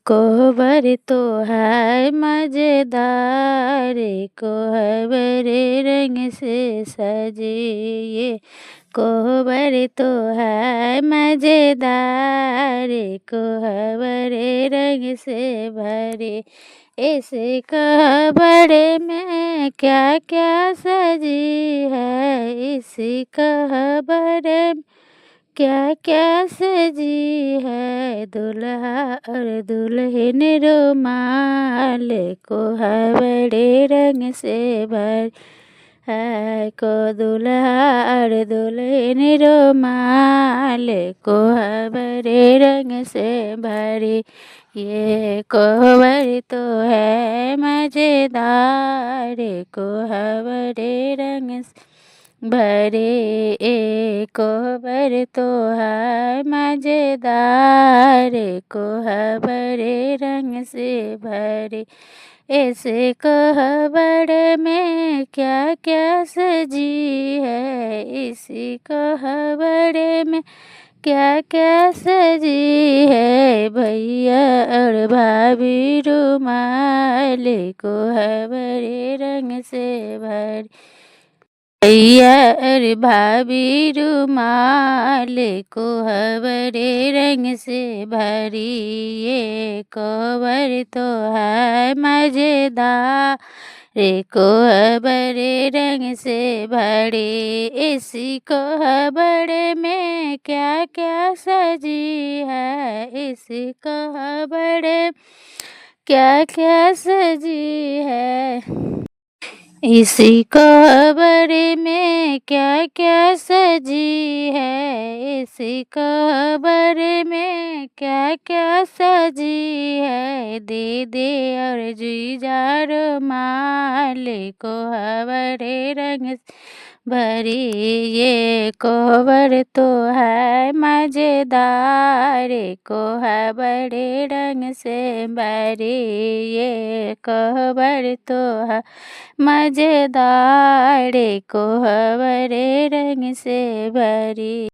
कोहबर तो है मज़ेदार, कोहबर रंग से सजे ये कोहबर तो है मज़ेदार, कोहबर रंग से भरे। इस कोहबर में क्या क्या सजी है, इस कोहबर में क्या क्या सजी है। दुल्हा और दुल्हन रुमाल कोहबर रंग से भर है, को दुल्हा और दुल्हन रुमाल कोहबर रंग से भरी। ये कोहबर तो है मज़ेदार, कोहबर रंग से भरे। ए कोहबर तो है मज़ेदार, कोहबर रंग से भरे। इस कोहबर में क्या क्या सजी है, इस कोहबर में क्या क्या सजी है। भैया और भाभी रुमाल कोहबर रंग से भरे। भैया और भाभी रुमाल कोहबर रंग से भरी। ये कोहबर तो है मज़ेदार, कोहबर रंग से भरी। इसी कोहबर में क्या क्या सजी है, इस कोहबर क्या क्या सजी है। इसी कोहबर में क्या क्या सजी है, इसी कोहबर में क्या क्या सजी है। दीदी और जीजा रुमाल कोहबर रंग से भरी। ये कोहबर तो है मज़ेदार, कोहबर रंग से भरी। ये कोहबर तो है मज़ेदार, कोहबर रंग से भरी।